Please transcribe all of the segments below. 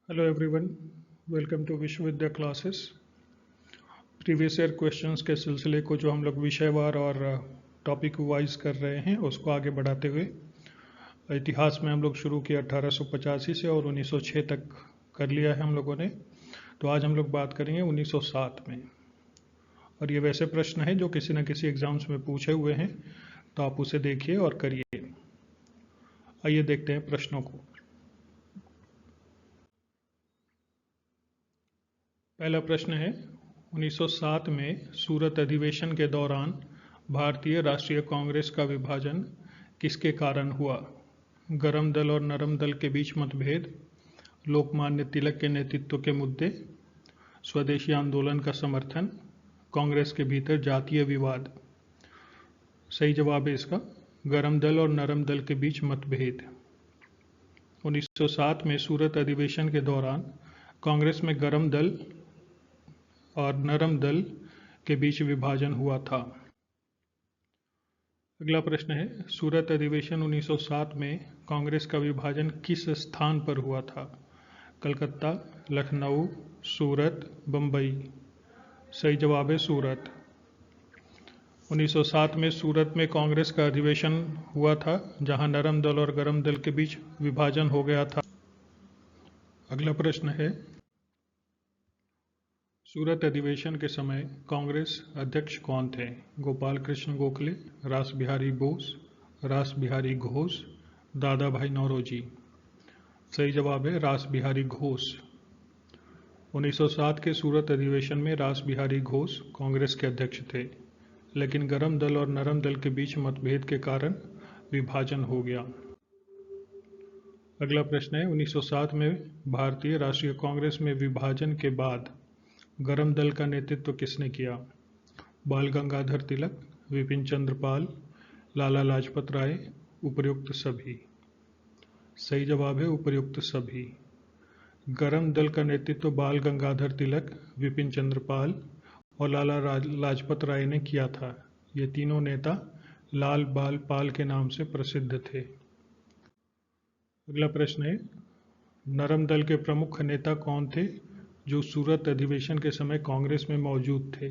Hello everyone, welcome to Vishwavidya classes. Previous year questions के सिलसिले को जो हम लोग विषयवार और टॉपिक वाइज कर रहे हैं उसको आगे बढ़ाते हुए इतिहास में हम लोग शुरू किया 1885 से और 1906 तक कर लिया है हम लोगों ने। तो आज हम लोग बात करेंगे 1907 में, और ये वैसे प्रश्न है जो किसी न किसी एग्जाम्स में पूछे हुए हैं, तो आप उसे देखिए और करिए। आइए देखते हैं प्रश्नों को। पहला प्रश्न है, 1907 में सूरत अधिवेशन के दौरान भारतीय राष्ट्रीय कांग्रेस का विभाजन किसके कारण हुआ? गरम दल और नरम दल के बीच मतभेद, लोकमान्य तिलक के नेतृत्व के मुद्दे, स्वदेशी आंदोलन का समर्थन, कांग्रेस के भीतर जातीय विवाद। सही जवाब है इसका गरम दल और नरम दल के बीच मतभेद। 1907 में सूरत अधिवेशन के दौरान कांग्रेस में गरम दल और नरम दल के बीच विभाजन हुआ था। अगला प्रश्न है, सूरत अधिवेशन 1907 में कांग्रेस का विभाजन किस स्थान पर हुआ था? कलकत्ता, लखनऊ, सूरत, बम्बई। सही जवाब है सूरत। 1907 में सूरत में कांग्रेस का अधिवेशन हुआ था, जहां नरम दल और गरम दल के बीच विभाजन हो गया था। अगला प्रश्न है, सूरत अधिवेशन के समय कांग्रेस अध्यक्ष कौन थे? गोपाल कृष्ण गोखले, रास बिहारी बोस, रास बिहारी घोष, दादा भाई नौरोजी। सही जवाब है रास बिहारी घोष। 1907 के सूरत अधिवेशन में रास बिहारी घोष कांग्रेस के अध्यक्ष थे, लेकिन गरम दल और नरम दल के बीच मतभेद के कारण विभाजन हो गया। अगला प्रश्न है, 1907 में भारतीय राष्ट्रीय कांग्रेस में विभाजन के बाद गरम दल का नेतृत्व किसने किया? बाल गंगाधर तिलक, विपिन चंद्र पाल, लाला लाजपत राय, उपर्युक्त सभी। सही जवाब है उपर्युक्त सभी। गरम दल का नेतृत्व बाल गंगाधर तिलक, विपिन चंद्र पाल और लाला लाजपत राय ने किया था। ये तीनों नेता लाल बाल पाल के नाम से प्रसिद्ध थे। अगला प्रश्न है, नरम दल के प्रमुख नेता कौन थे जो सूरत अधिवेशन के समय कांग्रेस में मौजूद थे?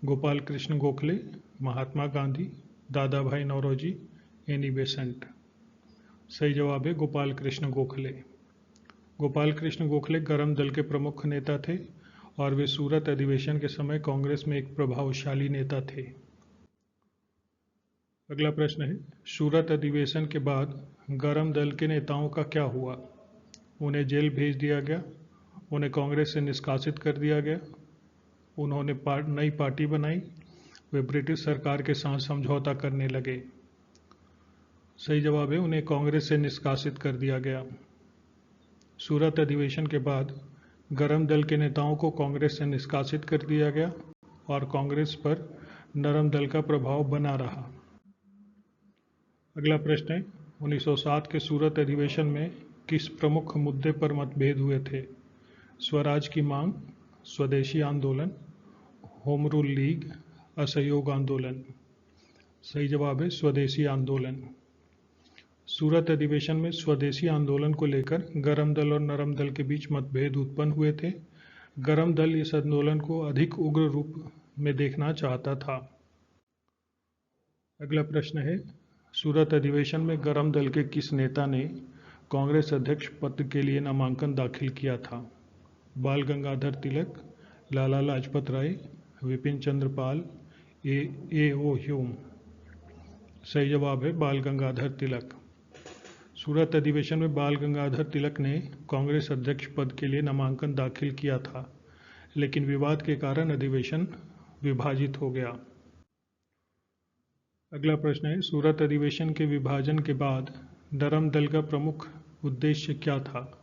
गोपाल कृष्ण गोखले, महात्मा गांधी, दादा भाई नौरोजी, एनी बेसेंट। सही जवाब है गोपाल कृष्ण गोखले। गोपाल कृष्ण गोखले गरम दल के प्रमुख नेता थे और वे सूरत अधिवेशन के समय कांग्रेस में एक प्रभावशाली नेता थे। अगला प्रश्न है, सूरत अधिवेशन के बाद गरम दल के नेताओं का क्या हुआ? उन्हें जेल भेज दिया गया, उन्हें कांग्रेस से निष्कासित कर दिया गया, उन्होंने नई पार्टी बनाई, वे ब्रिटिश सरकार के साथ समझौता करने लगे। सही जवाब है उन्हें कांग्रेस से निष्कासित कर दिया गया। सूरत अधिवेशन के बाद गरम दल के नेताओं को कांग्रेस से निष्कासित कर दिया गया और कांग्रेस पर नरम दल का प्रभाव बना रहा। अगला प्रश्न है, 1907 के सूरत अधिवेशन में किस प्रमुख मुद्दे पर मतभेद हुए थे? स्वराज की मांग, स्वदेशी आंदोलन, होम रूल लीग, असहयोग आंदोलन। सही जवाब है स्वदेशी आंदोलन। सूरत अधिवेशन में स्वदेशी आंदोलन को लेकर गरम दल और नरम दल के बीच मतभेद उत्पन्न हुए थे। गरम दल इस आंदोलन को अधिक उग्र रूप में देखना चाहता था। अगला प्रश्न है, सूरत अधिवेशन में गरम दल के किस नेता ने कांग्रेस अध्यक्ष पद के लिए नामांकन दाखिल किया था? बाल गंगाधर तिलक, लाला लाजपत राय, विपिन चंद्र पाल, ए ओ ह्यूम। सही जवाब है बाल गंगाधर तिलक। सूरत अधिवेशन में बाल गंगाधर तिलक ने कांग्रेस अध्यक्ष पद के लिए नामांकन दाखिल किया था, लेकिन विवाद के कारण अधिवेशन विभाजित हो गया। अगला प्रश्न है, सूरत अधिवेशन के विभाजन के बाद नरम दल का प्रमुख उद्देश्य क्या था?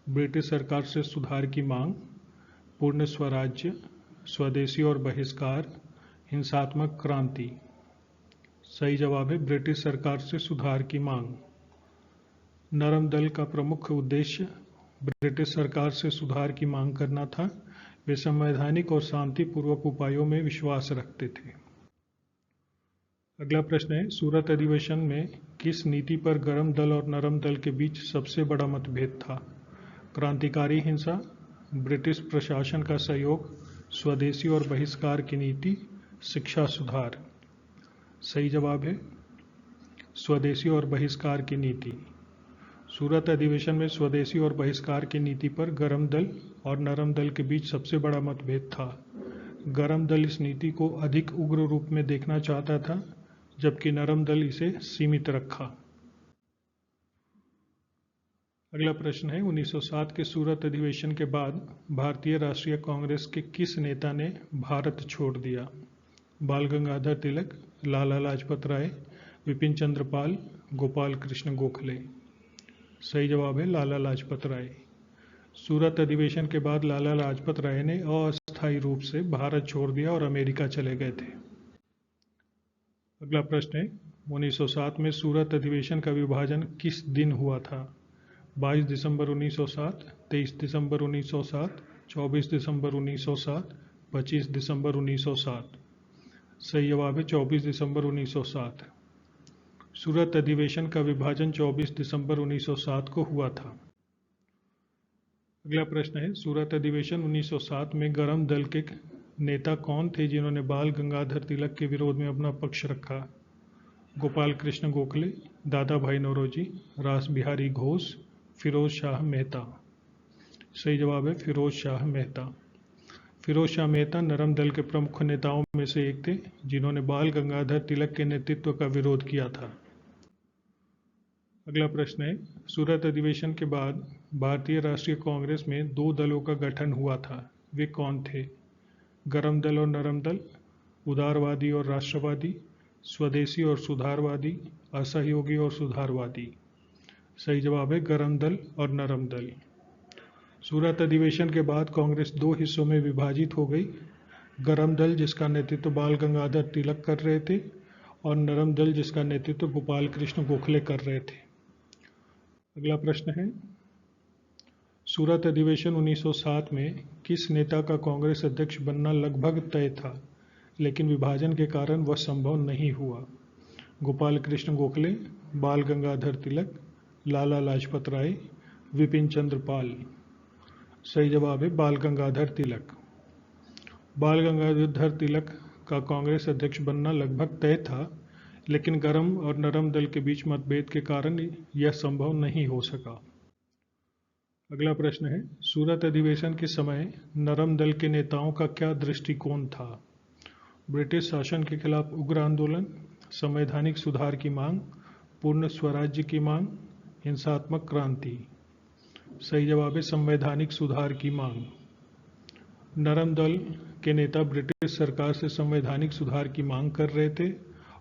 ब्रिटिश सरकार से सुधार की मांग, पूर्ण स्वराज्य, स्वदेशी और बहिष्कार, हिंसात्मक क्रांति। सही जवाब है ब्रिटिश सरकार से सुधार की मांग। नरम दल का प्रमुख उद्देश्य ब्रिटिश सरकार से सुधार की मांग करना था। वे संवैधानिक और शांतिपूर्वक उपायों में विश्वास रखते थे। अगला प्रश्न है, सूरत अधिवेशन में किस नीति पर गरम दल और नरम दल के बीच सबसे बड़ा मतभेद था? क्रांतिकारी हिंसा, ब्रिटिश प्रशासन का सहयोग, स्वदेशी और बहिष्कार की नीति, शिक्षा सुधार। सही जवाब है स्वदेशी और बहिष्कार की नीति। सूरत अधिवेशन में स्वदेशी और बहिष्कार की नीति पर गरम दल और नरम दल के बीच सबसे बड़ा मतभेद था। गरम दल इस नीति को अधिक उग्र रूप में देखना चाहता था, जबकि नरम दल इसे सीमित रखा। अगला प्रश्न है 1907 के सूरत अधिवेशन के बाद भारतीय राष्ट्रीय कांग्रेस के किस नेता ने भारत छोड़ दिया? बाल गंगाधर तिलक, लाला लाजपत राय, विपिन चंद्र पाल, गोपाल कृष्ण गोखले। सही जवाब है लाला लाजपत राय। सूरत अधिवेशन के बाद लाला लाजपत राय ने अस्थायी रूप से भारत छोड़ दिया और अमेरिका चले गए थे। अगला प्रश्न है 1907 में सूरत अधिवेशन का विभाजन किस दिन हुआ था? 22 दिसंबर 1907, 23 दिसंबर 1907, 24 दिसंबर 1907, 25 दिसंबर 1907। सही जवाब है 24 दिसंबर 1907। सूरत अधिवेशन का विभाजन 24 दिसंबर 1907 को हुआ था। अगला प्रश्न है सूरत अधिवेशन 1907 में गरम दल के नेता कौन थे जिन्होंने बाल गंगाधर तिलक के विरोध में अपना पक्ष रखा? गोपाल कृष्ण गोखले, दादा भाई नौरोजी, रास बिहारी घोष, फिरोज शाह मेहता। सही जवाब है फिरोज शाह मेहता। फिरोज शाह मेहता नरम दल के प्रमुख नेताओं में से एक थे जिन्होंने बाल गंगाधर तिलक के नेतृत्व का विरोध किया था। अगला प्रश्न है सूरत अधिवेशन के बाद भारतीय राष्ट्रीय कांग्रेस में दो दलों का गठन हुआ था, वे कौन थे? गरम दल और नरम दल, उदारवादी और राष्ट्रवादी, स्वदेशी और सुधारवादी, असहयोगी और सुधारवादी। सही जवाब है गरम दल और नरम दल। सूरत अधिवेशन के बाद कांग्रेस दो हिस्सों में विभाजित हो गई। गरम दल जिसका नेतृत्व बाल गंगाधर तिलक कर रहे थे और नरम दल जिसका नेतृत्व गोपाल कृष्ण गोखले कर रहे थे। अगला प्रश्न है सूरत अधिवेशन 1907 में किस नेता का कांग्रेस अध्यक्ष बनना लगभग तय था, लेकिन विभाजन के कारण वह संभव नहीं हुआ? गोपाल कृष्ण गोखले, बाल गंगाधर तिलक, लाला लाजपत राय, विपिन चंद्र पाल। सही जवाब है बाल गंगाधर तिलक। बाल गंगाधर तिलक का कांग्रेस अध्यक्ष बनना लगभग तय था, लेकिन गरम और नरम दल के बीच मतभेद के कारण यह संभव नहीं हो सका। अगला प्रश्न है सूरत अधिवेशन के समय नरम दल के नेताओं का क्या दृष्टिकोण था? ब्रिटिश शासन के खिलाफ उग्र आंदोलन, संवैधानिक सुधार की मांग, पूर्ण स्वराज्य की मांग, हिंसात्मक क्रांति। सही जवाब है संवैधानिक सुधार की मांग। नरम दल के नेता ब्रिटिश सरकार से संवैधानिक सुधार की मांग कर रहे थे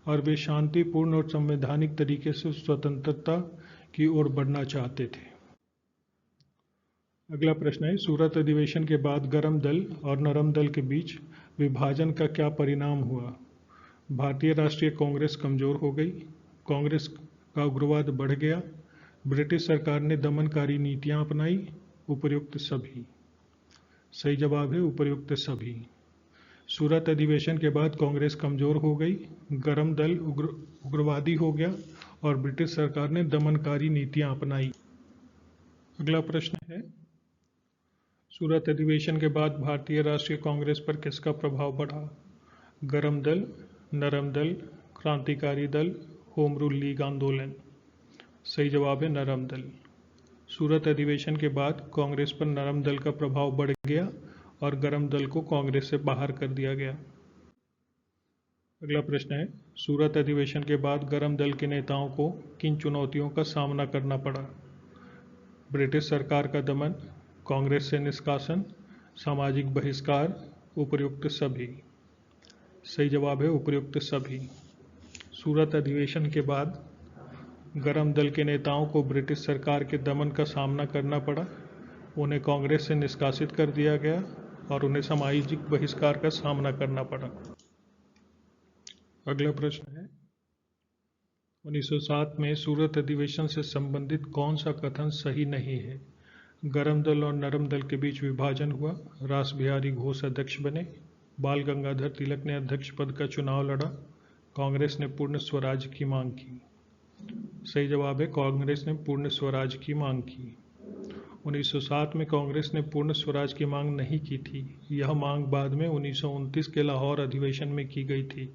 और वे शांतिपूर्ण और संवैधानिक तरीके से स्वतंत्रता की ओर बढ़ना चाहते थे। अगला प्रश्न है सूरत अधिवेशन के बाद गरम दल और नरम दल के बीच विभाजन का क्या परिणाम हुआ? भारतीय राष्ट्रीय कांग्रेस कमजोर हो गई, कांग्रेस का उग्रवाद बढ़ गया, ब्रिटिश सरकार ने दमनकारी नीतियां अपनाई, उपर्युक्त सभी। सही जवाब है उपर्युक्त सभी। सूरत अधिवेशन के बाद कांग्रेस कमजोर हो गई, गरम दल उग्रवादी हो गया और ब्रिटिश सरकार ने दमनकारी नीतियां अपनाई। अगला प्रश्न है सूरत अधिवेशन के बाद भारतीय राष्ट्रीय कांग्रेस पर किसका प्रभाव बढ़ा? गरम दल, नरम दल, क्रांतिकारी दल, होम रूल लीग आंदोलन। सही जवाब है नरम दल। सूरत अधिवेशन के बाद कांग्रेस पर नरम दल का प्रभाव बढ़ गया और गरम दल को कांग्रेस से बाहर कर दिया गया। अगला प्रश्न है सूरत अधिवेशन के बाद गरम दल के नेताओं को किन चुनौतियों का सामना करना पड़ा? ब्रिटिश सरकार का दमन, कांग्रेस से निष्कासन, सामाजिक बहिष्कार, उपर्युक्त सभी। सही जवाब है उपर्युक्त सभी। सूरत अधिवेशन के बाद गरम दल के नेताओं को ब्रिटिश सरकार के दमन का सामना करना पड़ा, उन्हें कांग्रेस से निष्कासित कर दिया गया और उन्हें सामाजिक बहिष्कार का सामना करना पड़ा। अगला प्रश्न है 1907 में सूरत अधिवेशन से संबंधित कौन सा कथन सही नहीं है? गरम दल और नरम दल के बीच विभाजन हुआ, रास बिहारी घोष अध्यक्ष बने, बाल गंगाधर तिलक ने अध्यक्ष पद का चुनाव लड़ा, कांग्रेस ने पूर्ण स्वराज की मांग की। सही जवाब है कांग्रेस ने पूर्ण स्वराज की मांग की। 1907 में कांग्रेस ने पूर्ण स्वराज की मांग नहीं की थी। यह मांग बाद में 1929 के लाहौर अधिवेशन में की गई थी।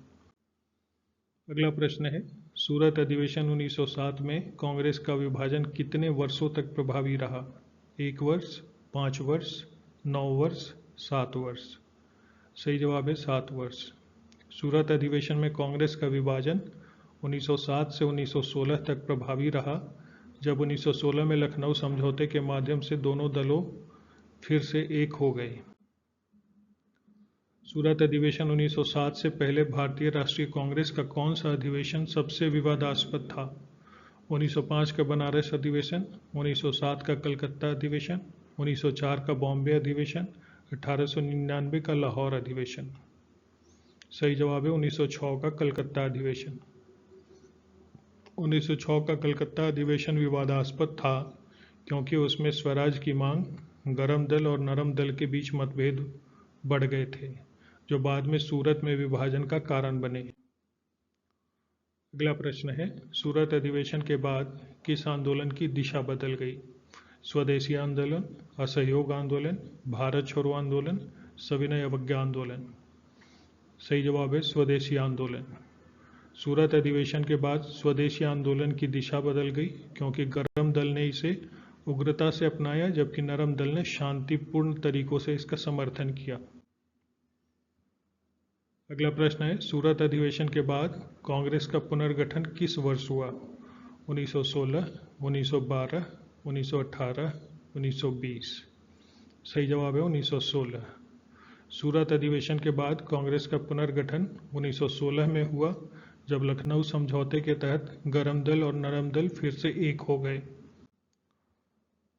अगला प्रश्न है, सूरत अधिवेशन 1907 में कांग्रेस का विभाजन कितने वर्षों तक प्रभावी रहा? 1 वर्ष, 5 वर्ष, 9 वर्ष, 7 वर्ष। सही जवाब है 7 वर्ष। सूरत अधिवेशन में कांग्रेस का विभाजन 1907 से 1916 तक प्रभावी रहा, जब 1916 में लखनऊ समझौते के माध्यम से दोनों दलों फिर से एक हो गए। सूरत अधिवेशन 1907 से पहले भारतीय राष्ट्रीय कांग्रेस का कौन सा अधिवेशन सबसे विवादास्पद था? 1905 का बनारस अधिवेशन, 1907 का कलकत्ता अधिवेशन, 1904 का बॉम्बे अधिवेशन, 1899 का लाहौर अधिवेशन। सही जवाब है 1906 का कलकत्ता अधिवेशन। 1906 का कलकत्ता अधिवेशन विवादास्पद था क्योंकि उसमें स्वराज की मांग, गरम दल और नरम दल के बीच मतभेद बढ़ गए थे, जो बाद में सूरत में विभाजन का कारण बने। अगला प्रश्न है, सूरत अधिवेशन के बाद किस आंदोलन की दिशा बदल गई? स्वदेशी आंदोलन, असहयोग आंदोलन, भारत छोड़ो आंदोलन, सविनय अवज्ञा आंदोलन। सही जवाब है स्वदेशी आंदोलन। सूरत अधिवेशन के बाद स्वदेशी आंदोलन की दिशा बदल गई क्योंकि गरम दल ने इसे उग्रता से अपनाया, जबकि नरम दल ने शांतिपूर्ण तरीकों से इसका समर्थन किया। अगला प्रश्न है, सूरत अधिवेशन के बाद कांग्रेस का पुनर्गठन किस वर्ष हुआ? 1916, 1912, 1918, 1920। सही जवाब है 1916। सूरत अधिवेशन के बाद कांग्रेस का पुनर्गठन 1916 में हुआ, जब लखनऊ समझौते के तहत गरम दल और नरम दल फिर से एक हो गए।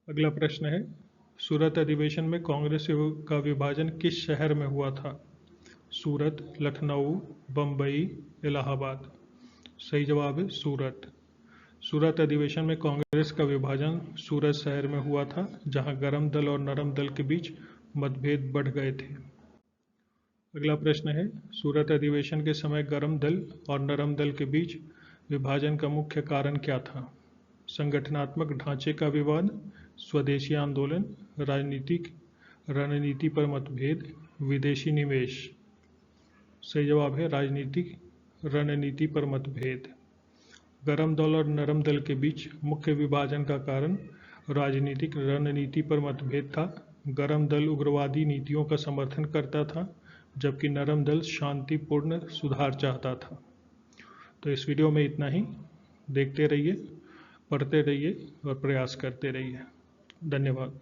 अगला प्रश्न है, सूरत अधिवेशन में कांग्रेस का विभाजन किस शहर में हुआ था? सूरत, लखनऊ, बम्बई, इलाहाबाद। सही जवाब है सूरत। सूरत अधिवेशन में कांग्रेस का विभाजन सूरत शहर में हुआ था, जहां गरम दल और नरम दल के बीच मतभेद बढ़ गए थे। अगला प्रश्न है, सूरत अधिवेशन के समय गरम दल और नरम दल के बीच विभाजन का मुख्य कारण क्या था? संगठनात्मक ढांचे का विवाद, स्वदेशी आंदोलन, राजनीतिक रणनीति पर मतभेद, विदेशी निवेश। सही जवाब है राजनीतिक रणनीति पर मतभेद। गरम दल और नरम दल के बीच मुख्य विभाजन का कारण राजनीतिक रणनीति पर मतभेद था। गरम दल उग्रवादी नीतियों का समर्थन करता था, जबकि नरम दल शांतिपूर्ण सुधार चाहता था। तो इस वीडियो में इतना ही। देखते रहिए, पढ़ते रहिए और प्रयास करते रहिए। धन्यवाद।